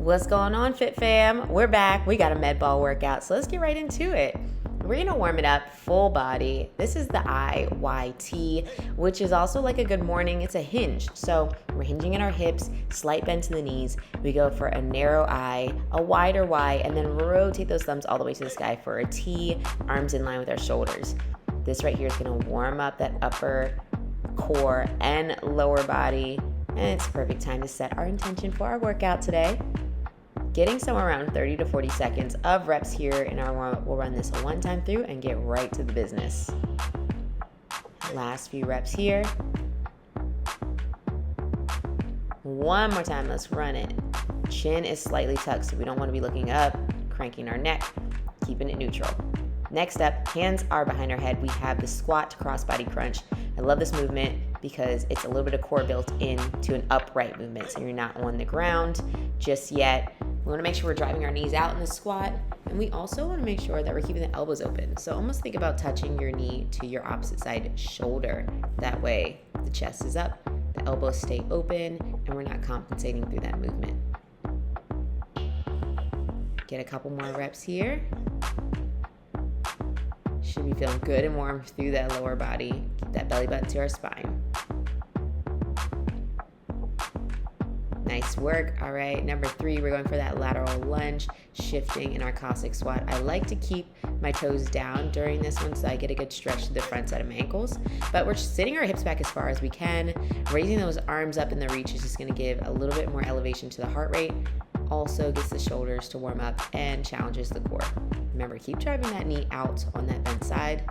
What's going on, Fit Fam? We're back. We got a med ball workout, so let's get right into it. We're gonna warm it up full body. This is the IYT, which is also like a good morning. It's a hinge. So we're hinging in our hips, slight bend to the knees. We go for a narrow I, a wider Y, and then rotate those thumbs all the way to the sky for a T, arms in line with our shoulders. This right here is gonna warm up that upper core and lower body, and it's a perfect time to set our intention for our workout today. Getting somewhere around 30 to 40 seconds of reps here in our warm-up. We'll run this one time through and get right to the business. Last few reps here. One more time, let's run it. Chin is slightly tucked, so we don't want to be looking up, cranking our neck, keeping it neutral. Next up, hands are behind our head. We have the squat to crossbody crunch. I love this movement because it's a little bit of core built into an upright movement, so you're not on the ground just yet. We want to make sure we're driving our knees out in the squat, and we also want to make sure that we're keeping the elbows open. So almost think about touching your knee to your opposite side shoulder. That way the chest is up, the elbows stay open, and we're not compensating through that movement. Get a couple more reps here. Should be feeling good and warm through that lower body. Keep that belly button to our spine. Nice work. All right, number 3, we're going for that lateral lunge, shifting in our Cossack squat. I like to keep my toes down during this one so I get a good stretch to the front side of my ankles, but we're sitting our hips back as far as we can. Raising those arms up in the reach is just gonna give a little bit more elevation to the heart rate, also gets the shoulders to warm up and challenges the core. Remember, keep driving that knee out on that bent side.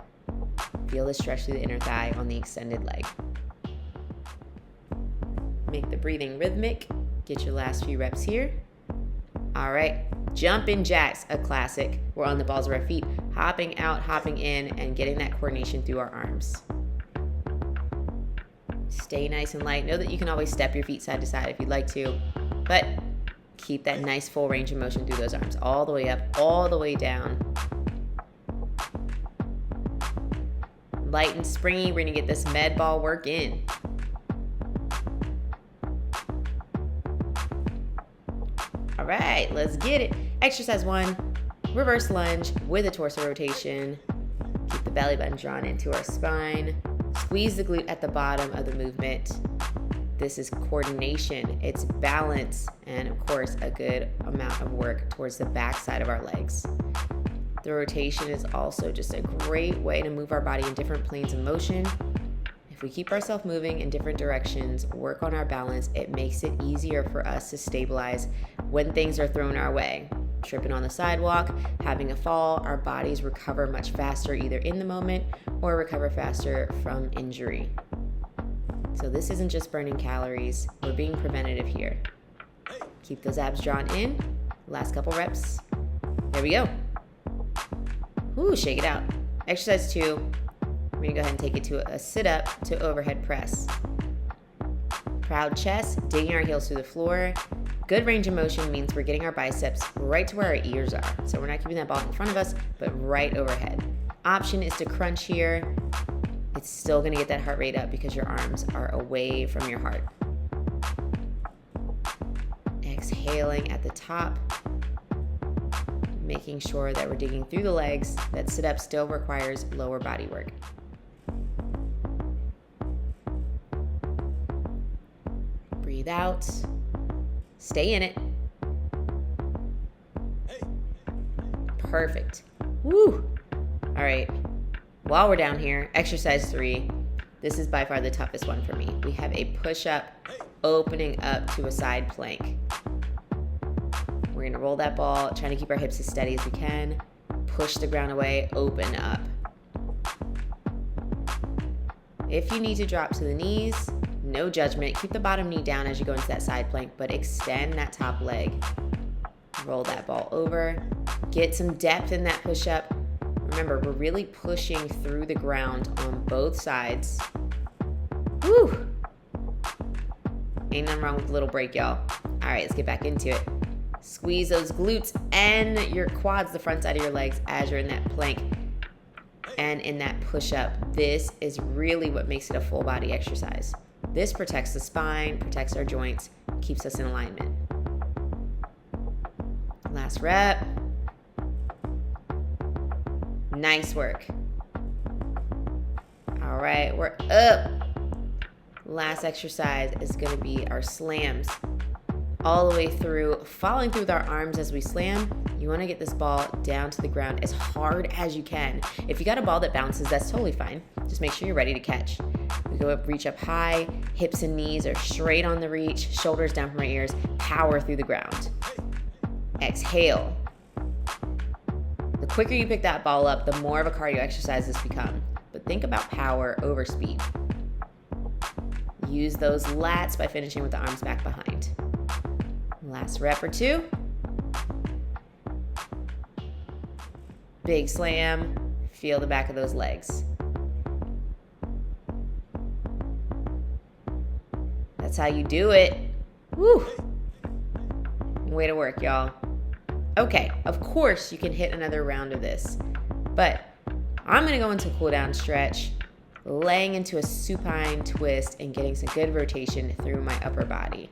Feel the stretch through the inner thigh on the extended leg. Make the breathing rhythmic. Get your last few reps here. All right, jumping jacks, a classic. We're on the balls of our feet, hopping out, hopping in, and getting that coordination through our arms. Stay nice and light. Know that you can always step your feet side to side if you'd like to, but keep that nice full range of motion through those arms, all the way up, all the way down. Light and springy, we're gonna get this med ball work in. All right, let's get it. Exercise 1, reverse lunge with a torso rotation. Keep the belly button drawn into our spine. Squeeze the glute at the bottom of the movement. This is coordination, it's balance, and of course, a good amount of work towards the back side of our legs. The rotation is also just a great way to move our body in different planes of motion. If we keep ourselves moving in different directions, work on our balance, it makes it easier for us to stabilize when things are thrown our way. Tripping on the sidewalk, having a fall, our bodies recover much faster either in the moment or recover faster from injury. So this isn't just burning calories, we're being preventative here. Keep those abs drawn in. Last couple reps. There we go. Ooh, shake it out. Exercise 2. We're gonna go ahead and take it to a sit-up to overhead press. Proud chest, digging our heels through the floor. Good range of motion means we're getting our biceps right to where our ears are. So we're not keeping that ball in front of us, but right overhead. Option is to crunch here. It's still gonna get that heart rate up because your arms are away from your heart. Exhaling at the top. Making sure that we're digging through the legs. That sit-up still requires lower body work. Breathe out. Stay in it. Perfect. Woo! All right. While we're down here, exercise 3. This is by far the toughest one for me. We have a push-up opening up to a side plank. We're gonna roll that ball, trying to keep our hips as steady as we can. Push the ground away, open up. If you need to drop to the knees, no judgment. Keep the bottom knee down as you go into that side plank, but extend that top leg. Roll that ball over. Get some depth in that push-up. Remember, we're really pushing through the ground on both sides. Woo! Ain't nothing wrong with a little break, y'all. All right, let's get back into it. Squeeze those glutes and your quads, the front side of your legs as you're in that plank and in that push-up. This is really what makes it a full body exercise. This protects the spine, protects our joints, keeps us in alignment. Last rep. Nice work. All right, we're up. Last exercise is gonna be our slams. All the way through, following through with our arms as we slam. You wanna get this ball down to the ground as hard as you can. If you got a ball that bounces, that's totally fine. Just make sure you're ready to catch. We go up, reach up high, hips and knees are straight on the reach, shoulders down from our ears, power through the ground. Exhale. The quicker you pick that ball up, the more of a cardio exercise this becomes. But think about power over speed. Use those lats by finishing with the arms back behind. Last rep or two. Big slam. Feel the back of those legs. That's how you do it. Woo! Way to work, y'all. Okay, of course you can hit another round of this, but I'm gonna go into a cool down stretch, laying into a supine twist and getting some good rotation through my upper body.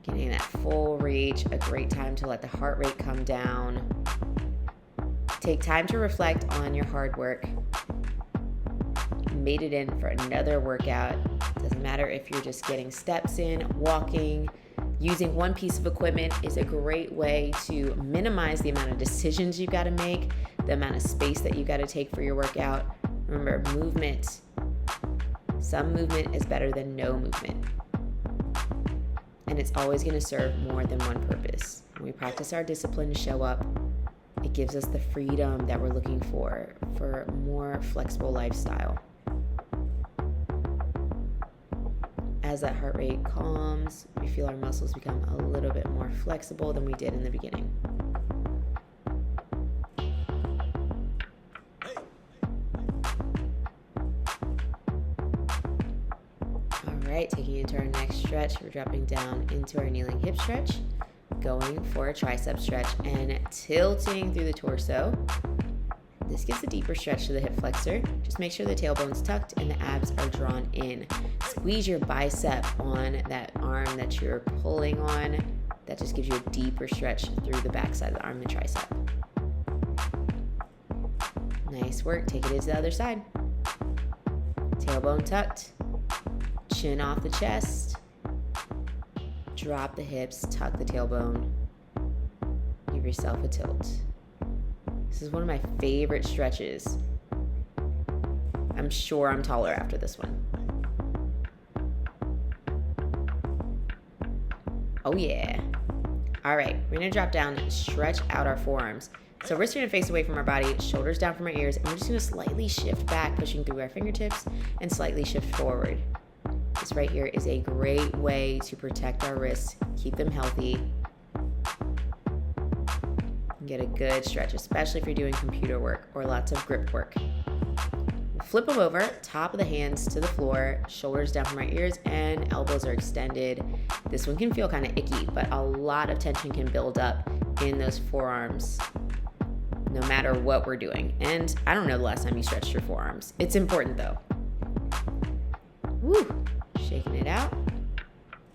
Getting that full reach, a great time to let the heart rate come down. Take time to reflect on your hard work. You made it in for another workout. Doesn't matter if you're just getting steps in, walking. Using one piece of equipment is a great way to minimize the amount of decisions you've got to make, the amount of space that you've got to take for your workout. Remember, movement. Some movement is better than no movement. And it's always going to serve more than one purpose. When we practice our discipline to show up, it gives us the freedom that we're looking for a more flexible lifestyle. As that heart rate calms, we feel our muscles become a little bit more flexible than we did in the beginning. All right, taking into our next stretch, we're dropping down into our kneeling hip stretch, going for a tricep stretch and tilting through the torso. This gives a deeper stretch to the hip flexor. Just make sure the tailbone's tucked and the abs are drawn in. Squeeze your bicep on that arm that you're pulling on. That just gives you a deeper stretch through the backside of the arm and tricep. Nice work. Take it into the other side. Tailbone tucked. Chin off the chest. Drop the hips, tuck the tailbone. Give yourself a tilt. This is one of my favorite stretches. I'm sure I'm taller after this one. Oh yeah. All right, we're gonna drop down and stretch out our forearms. So wrists are gonna face away from our body, shoulders down from our ears, and we're just gonna slightly shift back, pushing through our fingertips, and slightly shift forward. This right here is a great way to protect our wrists, keep them healthy, get a good stretch, especially if you're doing computer work or lots of grip work. Flip them over, top of the hands to the floor, shoulders down from our ears, and elbows are extended. This one can feel kind of icky, but a lot of tension can build up in those forearms no matter what we're doing. And I don't know the last time you stretched your forearms. It's important though. Woo, shaking it out.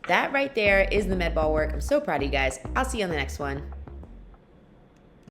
That right there is the med ball work. I'm so proud of you guys. I'll see you on the next one.